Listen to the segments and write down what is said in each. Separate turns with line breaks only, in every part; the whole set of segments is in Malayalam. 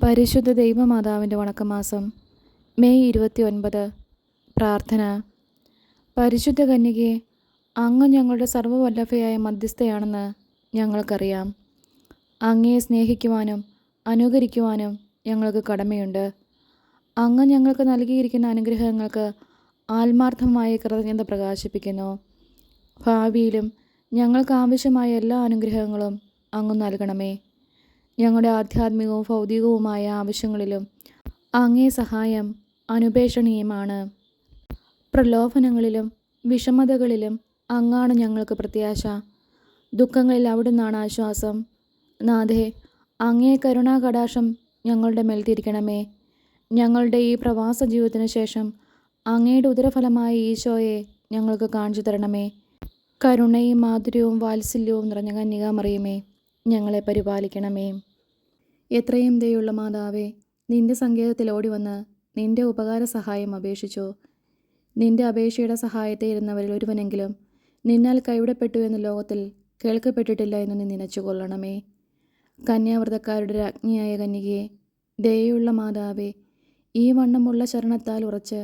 പരിശുദ്ധ ദൈവമാതാവിൻ്റെ വണക്കമാസം മെയ് 29. പ്രാർത്ഥന. പരിശുദ്ധ കന്യകെ, അങ്ങ് ഞങ്ങളുടെ സർവ്വവല്ലഭയായ മധ്യസ്ഥയാണെന്ന് ഞങ്ങൾക്കറിയാം. അങ്ങയെ സ്നേഹിക്കുവാനും അനുകരിക്കുവാനും ഞങ്ങൾക്ക് കടമയുണ്ട്. അങ്ങ് ഞങ്ങൾക്ക് നൽകിയിരിക്കുന്ന അനുഗ്രഹങ്ങൾക്ക് ആത്മാർത്ഥമായ കൃതജ്ഞത പ്രകാശിപ്പിക്കുന്നു. ഭാവിയിലും ഞങ്ങൾക്ക് ആവശ്യമായ എല്ലാ അനുഗ്രഹങ്ങളും അങ്ങ് നൽകണമേ. ഞങ്ങളുടെ ആധ്യാത്മികവും ഭൗതികവുമായ ആവശ്യങ്ങളിലും അങ്ങേ സഹായം അനുപേക്ഷണീയമാണ്. പ്രലോഭനങ്ങളിലും വിഷമതകളിലും അങ്ങാണ് ഞങ്ങൾക്ക് പ്രത്യാശ. ദുഃഖങ്ങളിൽ അവിടുന്നാണ് ആശ്വാസം. നാഥേ, അങ്ങേ കരുണാകടാക്ഷം ഞങ്ങളുടെ മേൽ തിരിക്കണമേ. ഞങ്ങളുടെ ഈ പ്രവാസ ജീവിതത്തിന് ശേഷം അങ്ങയുടെ ഉദരഫലമായ ഈശോയെ ഞങ്ങൾക്ക് കാണിച്ചു തരണമേ. കരുണയും മാധുര്യവും വാത്സല്യവും നിറഞ്ഞ കന്യകാമറിയമേ, ഞങ്ങളെ പരിപാലിക്കണമേ. എത്രയും ദയുള്ള മാതാവേ, നിന്റെ സങ്കേതത്തിൽ ഓടിവന്ന് നിന്റെ ഉപകാര സഹായം അപേക്ഷിച്ചു. നിന്റെ അപേക്ഷയുടെ സഹായത്തെ ഇരുന്നവരിൽ ഒരുവനെങ്കിലും നിന്നാൽ കൈവിടപ്പെട്ടു എന്ന് ലോകത്തിൽ കേൾക്കപ്പെട്ടിട്ടില്ല എന്ന് നീ നനച്ചുകൊള്ളണമേ. കന്യാവ്രതക്കാരുടെ രാജ്ഞിയായ കന്യകയെ, ദയയുള്ള മാതാവേ, ഈ വണ്ണമുള്ള ശരണത്താൽ ഉറച്ച്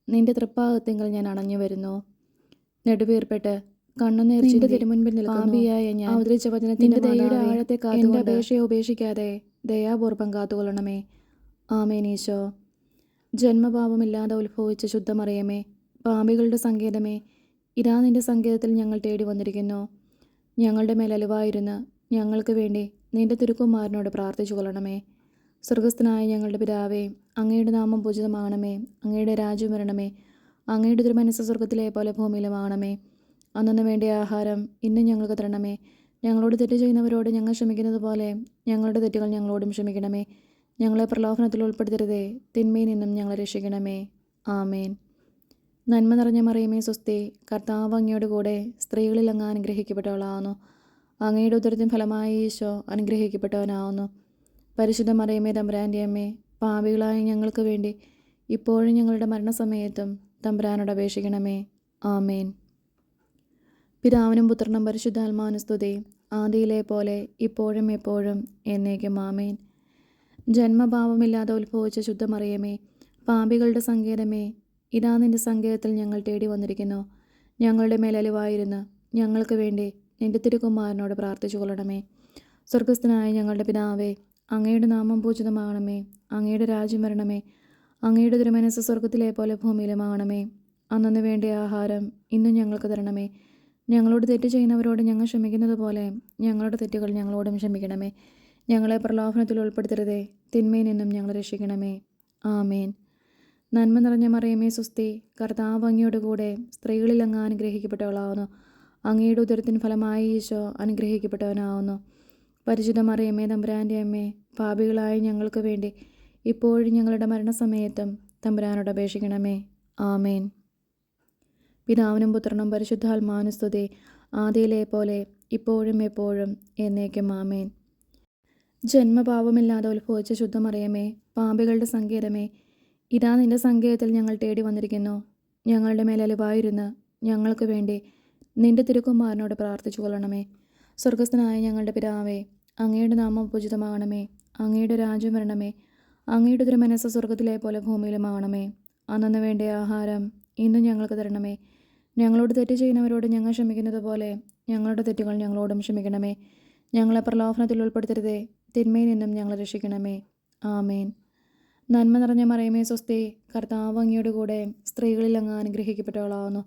നിന്റെ തൃപ്പാദത്തിങ്കൽ ഞാൻ അണഞ്ഞു വരുന്നു. നെടുവീർപ്പെട്ട് കണ്ണുനീർ ചിന്ത തിരുമുൻപിൽ പാപിയായ ഞാൻ അവതരിച്ച വചനത്തിന്റെ ദയയുടെ ആഴത്തെ കാത്തുകൊണ്ട് എന്റെ അപേക്ഷയെ ഉപേക്ഷിക്കാതെ ദയാപൂർവം കാത്തുകൊള്ളണമേ. ആമേൻ. ഈശോ, ജന്മപാപമില്ലാതെ ഉത്ഭവിച്ച ശുദ്ധമറിയമേ, പാപികളുടെ സങ്കേതമേ, ഇതാ നിന്റെ സങ്കേതത്തിൽ ഞങ്ങൾ തേടി വന്നിരിക്കുന്നു. ഞങ്ങളുടെ മേൽ അലിവായിരുന്ന് ഞങ്ങൾക്ക് വേണ്ടി നിന്റെ തിരുക്കുമാരനോട് പ്രാർത്ഥിച്ചു കൊള്ളണമേ. സ്വർഗസ്ഥനായ ഞങ്ങളുടെ പിതാവേ, അങ്ങയുടെ നാമം പൂജിതമാകണമേ. അങ്ങയുടെ രാജ്യം വരണമേ. അങ്ങയുടെ തിരുമനസ്സ് സ്വർഗത്തിലെ പോലെ ഭൂമിയിലുമാകണമേ. അന്നു വേണ്ടിയ ആഹാരം ഇന്നും ഞങ്ങൾക്ക് തരണമേ. ഞങ്ങളോട് തെറ്റ് ചെയ്യുന്നവരോട് ഞങ്ങൾ ക്ഷമിക്കുന്നത് പോലെ ഞങ്ങളുടെ തെറ്റുകൾ ഞങ്ങളോടും ക്ഷമിക്കണമേ. ഞങ്ങളെ പ്രലോഭനത്തിൽ ഉൾപ്പെടുത്തരുതേ, തിന്മയിൽ നിന്നും ഞങ്ങളെ രക്ഷിക്കണമേ. ആമേൻ. നന്മ നിറഞ്ഞ മറിയമേ സ്വസ്തി, കർത്താവ് അങ്ങയോട് കൂടെ സ്ത്രീകളിൽ അങ്ങ് അനുഗ്രഹിക്കപ്പെട്ടവളാവുന്നു. അങ്ങയുടെ ഉദരത്തിൻ ഫലമായി ഈശോ അനുഗ്രഹിക്കപ്പെട്ടവനാവുന്നു. പരിശുദ്ധ മറിയമേ, തമ്പുരാൻ്റെ അമ്മേ, പാപികളായ ഞങ്ങൾക്ക് വേണ്ടി ഇപ്പോഴും ഞങ്ങളുടെ മരണസമയത്തും തമ്പുരാനോട് അപേക്ഷിക്കണമേ. ആമേൻ. പിതാവിനും പുത്രനും പരിശുദ്ധാത്മാവിനും സ്തുതി, ആദിയിലെ പോലെ ഇപ്പോഴും എപ്പോഴും എന്നേക്കും. ആമേൻ. ജന്മഭാവമില്ലാതെ ഉത്ഭവിച്ച ശുദ്ധമറിയമേ, പാപികളുടെ സങ്കേതമേ, ഇതാ നിന്റെ സങ്കേതത്തിൽ ഞങ്ങൾ തേടി വന്നിരിക്കുന്നു. ഞങ്ങളുടെ മേൽ അലിവായിരുന്ന് ഞങ്ങൾക്ക് വേണ്ടി നിന്റെ തിരുക്കുമാരനോട് പ്രാർത്ഥിച്ചു കൊള്ളണമേ. സ്വർഗസ്ഥനായ ഞങ്ങളുടെ പിതാവേ, അങ്ങയുടെ നാമം പൂജിതമാകണമേ. അങ്ങയുടെ രാജ്യം വരണമേ. അങ്ങയുടെ തിരുമനസ്സ് സ്വർഗത്തിലെ പോലെ ഭൂമിയിലുമാകണമേ. അന്നു വേണ്ടിയ ആഹാരം ഇന്നും ഞങ്ങൾക്ക് തരണമേ. ഞങ്ങളോട് തെറ്റ് ചെയ്യുന്നവരോട് ഞങ്ങൾ ക്ഷമിക്കുന്നത് പോലെ ഞങ്ങളുടെ തെറ്റുകൾ ഞങ്ങളോടും ക്ഷമിക്കണമേ. ഞങ്ങളെ പ്രലോഭനത്തിൽ ഉൾപ്പെടുത്തരുതേ, തിന്മയിൽ നിന്നും ഞങ്ങളെ രക്ഷിക്കണമേ. ആമേൻ. നന്മ നിറഞ്ഞ മറിയമേ സ്വസ്തി, കർത്താവ് അങ്ങയോട് കൂടെ സ്ത്രീകളിൽ അങ്ങ് അനുഗ്രഹിക്കപ്പെട്ടവളാവുന്നു. അങ്ങയുടെ ഉദരത്തിന് ഫലമായി ഈശോ അനുഗ്രഹിക്കപ്പെട്ടവനാവുന്നു. പരിശുദ്ധ മറിയമേ, തമ്പുരാൻ്റെ അമ്മേ, പാപികളായ ഞങ്ങൾക്ക് വേണ്ടി ഇപ്പോഴും ഞങ്ങളുടെ മരണസമയത്തും തമ്പുരാനോട് അപേക്ഷിക്കണമേ. ആമേൻ. പിതാവിനും പുത്രനും പരിശുദ്ധാത്മാവിനും സ്തുതി, ആദിയിലെ പോലെ ഇപ്പോഴും എപ്പോഴും എന്നേക്കും. ആമേൻ. ജന്മപാപമില്ലാതെ ഉത്ഭവിച്ച ശുദ്ധമറിയമേ, പാപികളുടെ സങ്കേതമേ, ഇതാ നിന്റെ സങ്കേതത്തിൽ ഞങ്ങൾ തേടി വന്നിരിക്കുന്നു. ഞങ്ങളുടെ മേൽ അലിവായിരുന്ന് ഞങ്ങൾക്ക് വേണ്ടി നിന്റെ തിരുക്കുമാരനോട് പ്രാർത്ഥിച്ചു കൊള്ളണമേ. സ്വർഗസ്ഥനായ ഞങ്ങളുടെ പിതാവേ, അങ്ങയുടെ നാമം പൂജിതമാകണമേ. അങ്ങയുടെ രാജ്യം വരണമേ. അങ്ങയുടെ തിരുമനസ്സ് സ്വർഗത്തിലെ പോലെ ഭൂമിയിലുമാകണമേ. അന്നു വേണ്ടിയ ആഹാരം ഇന്നും ഞങ്ങൾക്ക് തരണമേ. ഞങ്ങളോട് തെറ്റ് ചെയ്യുന്നവരോട് ഞങ്ങൾ ക്ഷമിക്കുന്നത് പോലെ ഞങ്ങളുടെ തെറ്റുകൾ ഞങ്ങളോടും ക്ഷമിക്കണമേ. ഞങ്ങളെ പ്രലോഭനത്തിൽ ഉൾപ്പെടുത്തരുതേ, തിന്മയിൽ നിന്നും ഞങ്ങളെ രക്ഷിക്കണമേ. ആമേൻ. നന്മ നിറഞ്ഞ മറിയമേ സ്വസ്തി, കർത്താവ് അങ്ങയോട് കൂടെ സ്ത്രീകളിൽ അങ്ങ് അനുഗ്രഹിക്കപ്പെട്ടവളാവുന്നു.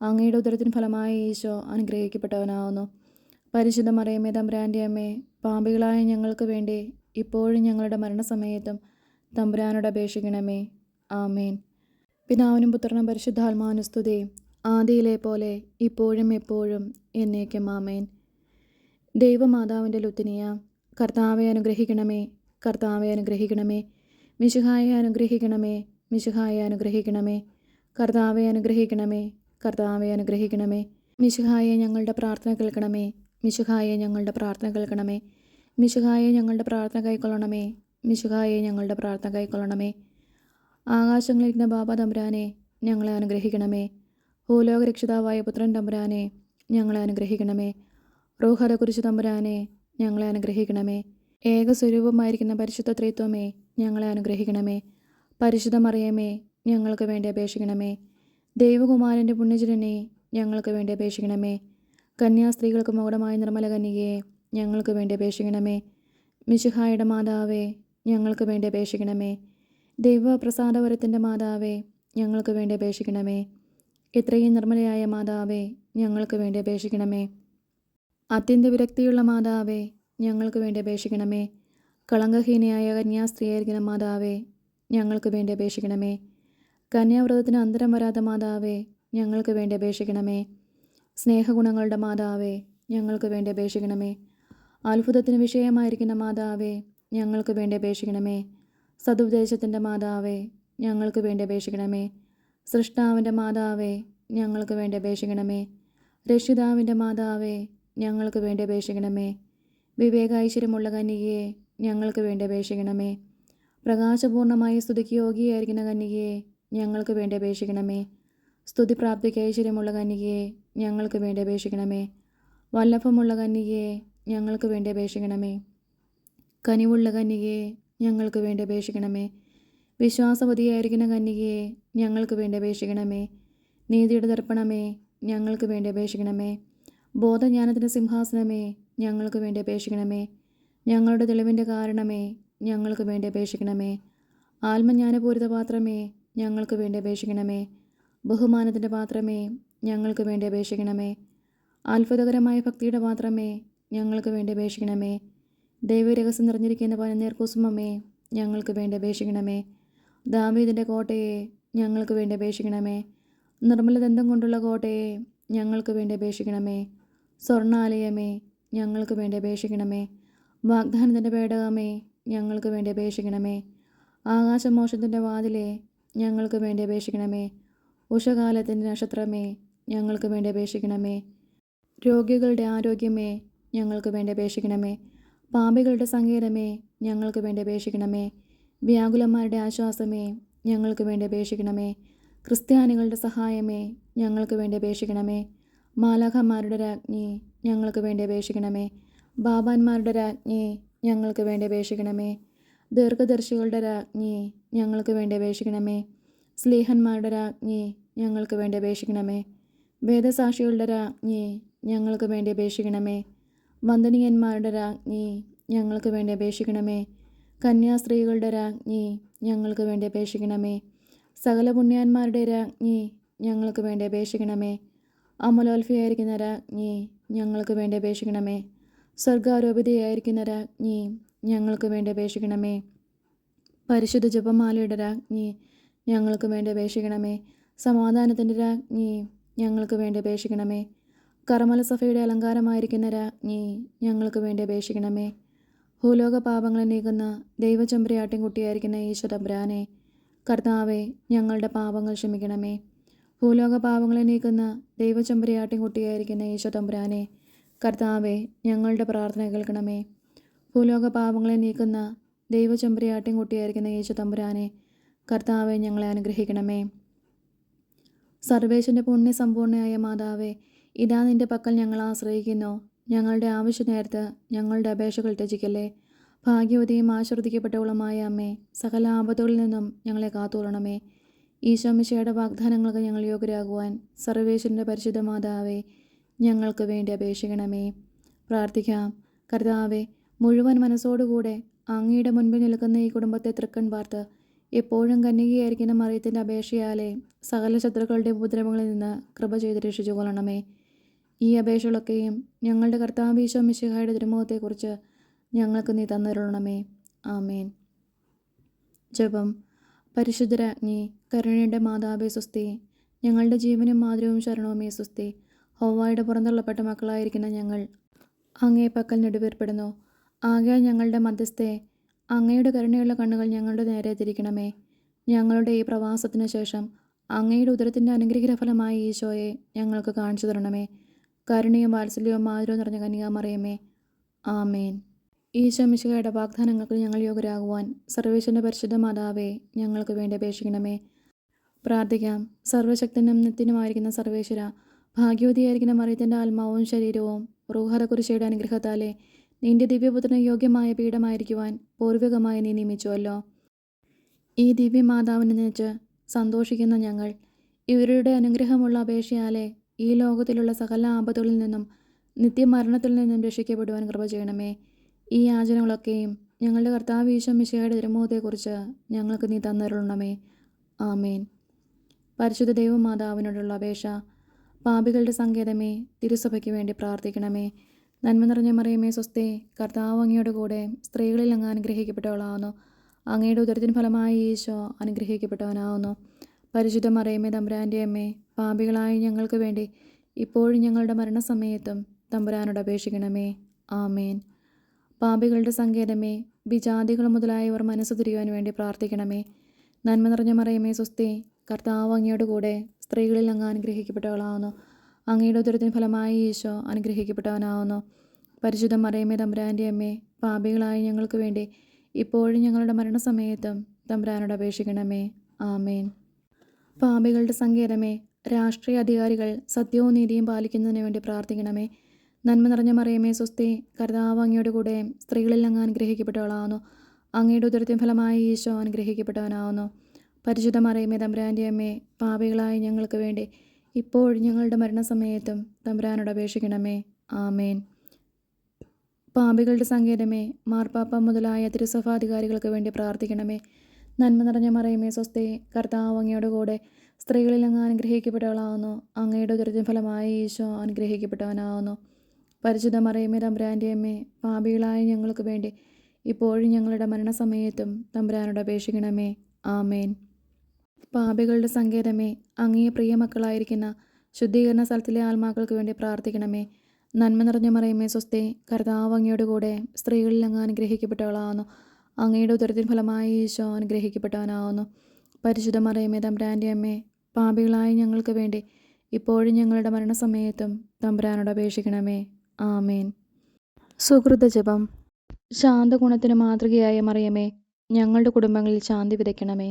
അങ്ങയുടെ ഉദരത്തിന് ഫലമായി ഈശോ അനുഗ്രഹിക്കപ്പെട്ടവനാവുന്നു. പരിശുദ്ധ മറിയമേ, തമ്പുരാൻ്റെ അമ്മേ, പാപികളായ ഞങ്ങൾക്ക് വേണ്ടി ഇപ്പോഴും ഞങ്ങളുടെ മരണസമയത്തും തമ്പുരാനോട് അപേക്ഷിക്കണമേ. ആമേൻ. പിതാവിനും പുത്രനും പരിശുദ്ധാത്മാവിനും സ്തുതി, ആദിയിലെ പോലെ ഇപ്പോഴും എപ്പോഴും എന്നേക്കും. ആമേൻ. ദൈവമാതാവിൻ്റെ ലുത്തിനിയ, കർത്താവെ അനുഗ്രഹിക്കണമേ. കർത്താവെ അനുഗ്രഹിക്കണമേ. മിശിഹായെ അനുഗ്രഹിക്കണമേ. മിശിഹായെ അനുഗ്രഹിക്കണമേ. കർത്താവെ അനുഗ്രഹിക്കണമേ. കർത്താവെ അനുഗ്രഹിക്കണമേ. മിശിഹായെ ഞങ്ങളുടെ പ്രാർത്ഥന കേൾക്കണമേ. മിശിഹായെ ഞങ്ങളുടെ പ്രാർത്ഥന കേൾക്കണമേ. മിശിഹായെ ഞങ്ങളുടെ പ്രാർത്ഥന കൈക്കൊള്ളണമേ. മിശിഹായെ ഞങ്ങളുടെ പ്രാർത്ഥന കൈക്കൊള്ളണമേ. ആകാശങ്ങളിലിരുന്ന ബാബ തമ്പുരാനെ, ഞങ്ങളെ അനുഗ്രഹിക്കണമേ. ഭൂലോക രക്ഷിതാവായ പുത്രൻ തമ്പുരാനെ, ഞങ്ങളെ അനുഗ്രഹിക്കണമേ. റൂഹത കുരിശു തമ്പുരാനെ, ഞങ്ങളെ അനുഗ്രഹിക്കണമേ. ഏകസ്വരൂപമായിരിക്കുന്ന പരിശുദ്ധ ത്രിത്വമേ, ഞങ്ങളെ അനുഗ്രഹിക്കണമേ. പരിശുദ്ധ മറിയമേ, ഞങ്ങൾക്ക് വേണ്ടി അപേക്ഷിക്കണമേ. ദൈവകുമാരൻ്റെ പുണ്യജനനെ, ഞങ്ങൾക്ക് വേണ്ടി അപേക്ഷിക്കണമേ. കന്യാസ്ത്രീകൾക്ക് മകുടമായ നിർമ്മല കന്യകയെ, ഞങ്ങൾക്ക് വേണ്ടി അപേക്ഷിക്കണമേ. മിശിഹായുടെ മാതാവേ, ഞങ്ങൾക്ക് വേണ്ടി അപേക്ഷിക്കണമേ. ദൈവപ്രസാദവരത്തിൻ്റെ മാതാവേ, ഞങ്ങൾക്ക് വേണ്ടി അപേക്ഷിക്കണമേ. ഇത്രയും നിർമ്മലയായ മാതാവേ, ഞങ്ങൾക്ക് വേണ്ടി അപേക്ഷിക്കണമേ. അത്യന്ത വിരക്തിയുള്ള മാതാവേ, ഞങ്ങൾക്ക് വേണ്ടി അപേക്ഷിക്കണമേ. കളങ്കഹീനയായ കന്യാസ്ത്രീയായിരിക്കുന്ന മാതാവേ, ഞങ്ങൾക്ക് വേണ്ടി അപേക്ഷിക്കണമേ. കന്യാവ്രതത്തിന് അന്തരം വരാത്ത മാതാവേ, ഞങ്ങൾക്ക് വേണ്ടി അപേക്ഷിക്കണമേ. സ്നേഹഗുണങ്ങളുടെ മാതാവേ, ഞങ്ങൾക്ക് വേണ്ടി അപേക്ഷിക്കണമേ. അത്ഭുതത്തിന് വിഷയമായിരിക്കുന്ന മാതാവേ, ഞങ്ങൾക്ക് വേണ്ടി അപേക്ഷിക്കണമേ. സതുപദേശത്തിൻ്റെ മാതാവേ, ഞങ്ങൾക്ക് വേണ്ടി അപേക്ഷിക്കണമേ. സൃഷ്ടാവിൻ്റെ മാതാവേ, ഞങ്ങൾക്ക് വേണ്ടി അപേക്ഷിക്കണമേ. രക്ഷിതാവിൻ്റെ മാതാവേ, ഞങ്ങൾക്ക് വേണ്ടി അപേക്ഷിക്കണമേ. വിവേകാഐശ്വര്യമുള്ള കന്യകയെ, ഞങ്ങൾക്ക് വേണ്ടി അപേക്ഷിക്കണമേ. പ്രകാശപൂർണമായ സ്തുതിക്ക് യോഗ്യയായിരിക്കുന്ന കന്യകയെ, ഞങ്ങൾക്ക് വേണ്ടി അപേക്ഷിക്കണമേ. സ്തുതിപ്രാപ്തിക്ക് ഐശ്വര്യമുള്ള കന്യകയെ, ഞങ്ങൾക്ക് വേണ്ടി അപേക്ഷിക്കണമേ. വല്ലഭമുള്ള കന്യകയെ, ഞങ്ങൾക്ക് വേണ്ടി അപേക്ഷിക്കണമേ. കനിവുള്ള കന്യകയെ, ഞങ്ങൾക്ക് വേണ്ടി അപേക്ഷിക്കണമേ. വിശ്വാസവതിയായിരിക്കുന്ന കന്യകയെ, ഞങ്ങൾക്ക് വേണ്ടി അപേക്ഷിക്കണമേ. നീതിയുടെ ദർപ്പണമേ, ഞങ്ങൾക്ക് വേണ്ടി അപേക്ഷിക്കണമേ. ബോധജ്ഞാനത്തിൻ്റെ സിംഹാസനമേ, ഞങ്ങൾക്ക് വേണ്ടി അപേക്ഷിക്കണമേ. ഞങ്ങളുടെ തെളിവിൻ്റെ കാരണമേ, ഞങ്ങൾക്ക് വേണ്ടി അപേക്ഷിക്കണമേ. ആത്മജ്ഞാനപൂരിത പാത്രമേ, ഞങ്ങൾക്ക് വേണ്ടി അപേക്ഷിക്കണമേ. ബഹുമാനത്തിൻ്റെ പാത്രമേ, ഞങ്ങൾക്ക് വേണ്ടി അപേക്ഷിക്കണമേ. അത്ഭുതകരമായ ഭക്തിയുടെ പാത്രമേ, ഞങ്ങൾക്ക് വേണ്ടി അപേക്ഷിക്കണമേ. ദൈവരഹസ്യം നിറഞ്ഞിരിക്കുന്ന പനിനീർക്കുസുമമേ, ഞങ്ങൾക്ക് വേണ്ടി അപേക്ഷിക്കണമേ. ദാവീദിൻ്റെ കോട്ടയെ, ഞങ്ങൾക്ക് വേണ്ടി അപേക്ഷിക്കണമേ. നിർമ്മലദന്തം കൊണ്ടുള്ള കോട്ടയെ, ഞങ്ങൾക്ക് വേണ്ടി അപേക്ഷിക്കണമേ. സ്വർണ്ണാലയമേ, ഞങ്ങൾക്ക് വേണ്ടി അപേക്ഷിക്കണമേ. വാഗ്ദാനത്തിൻ്റെ പേടകമേ, ഞങ്ങൾക്ക് വേണ്ടി അപേക്ഷിക്കണമേ. ആകാശമോക്ഷത്തിൻ്റെ വാതിലെ, ഞങ്ങൾക്ക് വേണ്ടി അപേക്ഷിക്കണമേ. ഉഷകാലത്തിൻ്റെ നക്ഷത്രമേ, ഞങ്ങൾക്ക് വേണ്ടി അപേക്ഷിക്കണമേ. രോഗികളുടെ ആരോഗ്യമേ, ഞങ്ങൾക്ക് വേണ്ടി അപേക്ഷിക്കണമേ. പാപികളുടെ സങ്കേതമേ, ഞങ്ങൾക്ക് വേണ്ടി അപേക്ഷിക്കണമേ. വ്യാകുലന്മാരുടെ ആശ്വാസമേ, ഞങ്ങൾക്ക് വേണ്ടി അപേക്ഷിക്കണമേ. ക്രിസ്ത്യാനികളുടെ സഹായമേ, ഞങ്ങൾക്ക് വേണ്ടി അപേക്ഷിക്കണമേ. മാലാഖമാരുടെ രാജ്ഞി, ഞങ്ങൾക്ക് വേണ്ടി അപേക്ഷിക്കണമേ. ബാബാന്മാരുടെ രാജ്ഞി, ഞങ്ങൾക്ക് വേണ്ടി അപേക്ഷിക്കണമേ. ദീർഘദർശികളുടെ രാജ്ഞി, ഞങ്ങൾക്ക് വേണ്ടി അപേക്ഷിക്കണമേ. സ്ലീഹന്മാരുടെ രാജ്ഞി, ഞങ്ങൾക്ക് വേണ്ടി അപേക്ഷിക്കണമേ. വേദസാക്ഷികളുടെ രാജ്ഞി, ഞങ്ങൾക്ക് വേണ്ടി അപേക്ഷിക്കണമേ. വന്ദനീയന്മാരുടെ രാജ്ഞി, ഞങ്ങൾക്ക് വേണ്ടി അപേക്ഷിക്കണമേ. കന്യാസ്ത്രീകളുടെ രാജ്ഞി, ഞങ്ങൾക്ക് വേണ്ടി അപേക്ഷിക്കണമേ. സകല പുണ്യാന്മാരുടെ രാജ്ഞി, ഞങ്ങൾക്ക് വേണ്ടി അപേക്ഷിക്കണമേ. അമലോത്ഫയായിരിക്കുന്ന രാജ്ഞി, ഞങ്ങൾക്ക് വേണ്ടി അപേക്ഷിക്കണമേ. സ്വർഗാരോപിതയായിരിക്കുന്ന രാജ്ഞി, ഞങ്ങൾക്ക് വേണ്ടി അപേക്ഷിക്കണമേ. പരിശുദ്ധ ജപമാലയുടെ രാജ്ഞി, ഞങ്ങൾക്ക് വേണ്ടി അപേക്ഷിക്കണമേ. സമാധാനത്തിൻ്റെ രാജ്ഞി, ഞങ്ങൾക്ക് വേണ്ടി അപേക്ഷിക്കണമേ. കർമ്മല സഭയുടെ അലങ്കാരമായിരിക്കുന്ന രാജ്ഞി, ഞങ്ങൾക്ക് വേണ്ടി അപേക്ഷിക്കണമേ. ഭൂലോക പാപങ്ങളെ നീക്കുന്ന ദൈവചെമ്പരിയാട്ടിൻകുട്ടിയായിരിക്കുന്ന ഈശോ തമ്പുരാനെ, കർത്താവെ, ഞങ്ങളുടെ പാപങ്ങൾ ക്ഷമിക്കണമേ. ഭൂലോക പാപങ്ങളെ നീക്കുന്ന ദൈവചെമ്പരിയാട്ടിൻകുട്ടിയായിരിക്കുന്ന ഈശോ തമ്പുരാനെ, കർത്താവെ, ഞങ്ങളുടെ പ്രാർത്ഥന കേൾക്കണമേ. ഭൂലോക പാപങ്ങളെ നീക്കുന്ന ദൈവചെമ്പരിയാട്ടിൻകുട്ടിയായിരിക്കുന്ന ഈശോ തമ്പുരാനെ, കർത്താവെ, ഞങ്ങളെ അനുഗ്രഹിക്കണമേ. സർവേശ്വരൻ്റെ പുണ്യസമ്പൂർണ്ണയായ മാതാവേ, ഇതാ നിൻ്റെ പക്കൽ ഞങ്ങൾ ആശ്രയിക്കുന്നു. ഞങ്ങളുടെ ആവശ്യ നേരത്ത് ഞങ്ങളുടെ അപേക്ഷകൾ ത്യജിക്കല്ലേ. ഭാഗ്യവതിയും ആശീർവദിക്കപ്പെട്ടവളുമായ അമ്മേ, സകല ആപത്തുകളിൽ നിന്നും ഞങ്ങളെ കാത്തുകൊള്ളണമേ. ഈശോമിശിഹായുടെ വാഗ്ദാനങ്ങൾക്ക് ഞങ്ങൾ യോഗ്യരാകുവാൻ സർവേശ്വരൻ്റെ പരിശുദ്ധ മാതാവേ, ഞങ്ങൾക്ക് വേണ്ടി അപേക്ഷിക്കണമേ. പ്രാർത്ഥിക്കാം. കർത്താവെ, മുഴുവൻ മനസ്സോടുകൂടെ അങ്ങയുടെ മുൻപിൽ നിൽക്കുന്ന ഈ കുടുംബത്തെ തൃക്കൺ പാർത്ത് എപ്പോഴും കന്യകയായിരിക്കുന്ന മറിയത്തിൻ്റെ അപേക്ഷയാലെ സകല ശത്രുക്കളുടെ ഉപദ്രവങ്ങളിൽ നിന്ന് കൃപ ചെയ്ത് രക്ഷിച്ചു കൊള്ളണമേ. ഈ അപേക്ഷകളൊക്കെയും ഞങ്ങളുടെ കർത്താവ് ഈശോ മിശിഹായുടെ തിരുമുഖത്തെക്കുറിച്ച് ഞങ്ങൾക്ക് നീ തന്നരുളണമേ. ആമേൻ. ജപം. പരിശുദ്ധരാജ്ഞി, കരുണയുടെ മാതാവേ സ്വസ്തി. ഞങ്ങളുടെ ജീവനും മാതൃവും ശരണവുമേ സ്വസ്തി. ഹൗവായുടെ പുറന്തള്ളപ്പെട്ട മക്കളായിരിക്കുന്ന ഞങ്ങൾ അങ്ങേ പക്കൽ നെടുവേർപ്പെടുന്നു. ആകയാൽ ഞങ്ങളുടെ മധ്യസ്ഥെ, അങ്ങയുടെ കരുണയുള്ള കണ്ണുകൾ ഞങ്ങളുടെ നേരെ തിരിക്കണമേ. ഞങ്ങളുടെ ഈ പ്രവാസത്തിനു ശേഷം അങ്ങയുടെ ഉദരത്തിൻ്റെ അനുഗ്രഹഫലമായ ഈശോയെ ഞങ്ങൾക്ക് കാണിച്ചു തരണമേ. കരുണയും വാത്സല്യവും മാധുര്യവും നിറഞ്ഞ കന്യകാമറിയമേ, ആമേൻ. ഈശോ മിശിഹായുടെ വാഗ്ദാനങ്ങൾക്ക് ഞങ്ങൾ യോഗ്യരാകുവാൻ സർവേശ്വരൻ്റെ പരിശുദ്ധ മാതാവേ, ഞങ്ങൾക്ക് വേണ്ടി അപേക്ഷിക്കണമേ. പ്രാർത്ഥിക്കാം. സർവശക്തനും നിത്യനുമായിരിക്കുന്ന സർവേശ്വര, ഭാഗ്യവതിയായിരിക്കുന്ന മറിയത്തിൻ്റെ ആത്മാവും ശരീരവും റൂഹത കുരിശയുടെ അനുഗ്രഹത്താലെ നിന്റെ ദിവ്യപുത്രന് യോഗ്യമായ പീഠമായിരിക്കുവാൻ പൂർവികമായി നീ നിയമിച്ചുവല്ലോ. ഈ ദിവ്യമാതാവിനെ നയിച്ച് സന്തോഷിക്കുന്ന ഞങ്ങൾ ഇവരുടെ അനുഗ്രഹമുള്ള അപേക്ഷയാലെ ഈ ലോകത്തിലുള്ള സകല ആപത്തുകളിൽ നിന്നും നിത്യമരണത്തിൽ നിന്നും രക്ഷിക്കപ്പെടുവാൻ കൃപ ചെയ്യണമേ. ഈ യാചനകളൊക്കെയും ഞങ്ങളുടെ കർത്താവ് ഈശോ മിശിഹായുടെ തിരുമുഖത്തെക്കുറിച്ച് ഞങ്ങൾക്ക് നീ തന്നരുളണമേ. ആമേൻ. പരിശുദ്ധ ദൈവമാതാവിനോടുള്ള അപേക്ഷ. പാപികളുടെ സങ്കേതമേ, തിരുസഭയ്ക്ക് വേണ്ടി പ്രാർത്ഥിക്കണമേ. നന്മ നിറഞ്ഞ മറിയമേ സ്വസ്തി, കർത്താവ് അങ്ങയുടെ കൂടെ സ്ത്രീകളിൽ അങ്ങ് അനുഗ്രഹിക്കപ്പെട്ടവളാവുന്നു. അങ്ങയുടെ ഉദരത്തിൻ ഫലമായി ഈശോ അനുഗ്രഹിക്കപ്പെട്ടവനാവുന്നു. പരിശുദ്ധ മറിയമേ തമ്പുരാൻ്റെ അമ്മേ, പാപികളായ ഞങ്ങൾക്ക് വേണ്ടി ഇപ്പോഴും ഞങ്ങളുടെ മരണസമയത്തും തമ്പുരാനോട് അപേക്ഷിക്കണമേ. ആമേൻ. പാപികളുടെ സങ്കേതമേ, വിജാതികൾ മുതലായവർ മനസ്സ് തിരിയുവാൻ വേണ്ടി പ്രാർത്ഥിക്കണമേ. നന്മ നിറഞ്ഞ മറിയമേ സ്വസ്തി, കർത്താവ് അങ്ങയുടെ കൂടെ സ്ത്രീകളിൽ അങ്ങ് അനുഗ്രഹിക്കപ്പെട്ടവളാവുന്നു. അങ്ങയുടെ ഉദരത്തിൻ ഫലമായി ഈശോ അനുഗ്രഹിക്കപ്പെട്ടവനാവുന്നു. പരിശുദ്ധ മറിയമേ തമ്പുരാൻ്റെ അമ്മേ, പാപികളായ ഞങ്ങൾക്ക് വേണ്ടി ഇപ്പോഴും ഞങ്ങളുടെ മരണസമയത്തും തമ്പുരാനോട് അപേക്ഷിക്കണമേ. ആമേൻ. പാപികളുടെ സങ്കേതമേ, രാഷ്ട്രീയ അധികാരികൾ സത്യവും നീതിയും പാലിക്കുന്നതിന് വേണ്ടി പ്രാർത്ഥിക്കണമേ. നന്മ നിറഞ്ഞ മറിയമേ സ്വസ്തി, കർത്താവ് അങ്ങയുടെ കൂടെ സ്ത്രീകളിൽ അങ്ങ് അനുഗ്രഹിക്കപ്പെട്ടവളാവുന്നു. അങ്ങയുടെ ഉദരത്തിൻ ഫലമായി ഈശോ അനുഗ്രഹിക്കപ്പെട്ടവനാവുന്നു. പരിശുദ്ധ മറിയമേ തമ്പുരാൻ്റെ അമ്മേ, പാപികളായ ഞങ്ങൾക്ക് വേണ്ടി ഇപ്പോഴും ഞങ്ങളുടെ മരണസമയത്തും തമ്പുരാനോട് അപേക്ഷിക്കണമേ. ആമേൻ. പാപികളുടെ സങ്കേതമേ, മാർപ്പാപ്പ മുതലായ തിരുസഭാധികാരികൾക്ക് വേണ്ടി പ്രാർത്ഥിക്കണമേ. നന്മ നിറഞ്ഞ മറിയമേ സ്വസ്തി, കർത്താവ് അങ്ങയുടെ കൂടെ സ്ത്രീകളിൽ അങ്ങ് അനുഗ്രഹിക്കപ്പെട്ടവളാവുന്നു. അങ്ങയുടെ ഉദരത്തിൻ ഫലമായി ഈശോ അനുഗ്രഹിക്കപ്പെട്ടവനാവുന്നു. പരിശുദ്ധ മറിയമേ തമ്പുരാൻ്റെ അമ്മേ, പാപികളായ ഞങ്ങൾക്ക് വേണ്ടി ഇപ്പോഴും ഞങ്ങളുടെ മരണസമയത്തും തമ്പുരാനോട് അപേക്ഷിക്കണമേ. ആമേൻ. പാപികളുടെ സങ്കേതമേ, അങ്ങേ പ്രിയ മക്കളായിരിക്കുന്ന ശുദ്ധീകരണ സ്ഥലത്തിലെ ആത്മാക്കൾക്ക് വേണ്ടി പ്രാർത്ഥിക്കണമേ. നന്മ നിറഞ്ഞ മറിയമേ സ്വസ്തി, കർത്താവ് അങ്ങയുടെ കൂടെ സ്ത്രീകളിൽ അങ്ങ് അനുഗ്രഹിക്കപ്പെട്ടവളാവുന്നു. അങ്ങയുടെ ഉദരത്തിൻ ഫലമായി ഈശോ അനുഗ്രഹിക്കപ്പെട്ടവനാവുന്നു. പരിശുദ്ധ മറിയമേ തമ്പുരാൻ്റെ അമ്മേ, പാപികളായ ഞങ്ങൾക്ക് വേണ്ടി ഇപ്പോഴും ഞങ്ങളുടെ മരണസമയത്തും തമ്പുരാനോട് അപേക്ഷിക്കണമേ. ആമേൻ. സുഹൃത ജപം. ശാന്തഗുണത്തിന് മാതൃകയായ മറിയമേ, ഞങ്ങളുടെ കുടുംബങ്ങളിൽ ശാന്തി വിതയ്ക്കണമേ.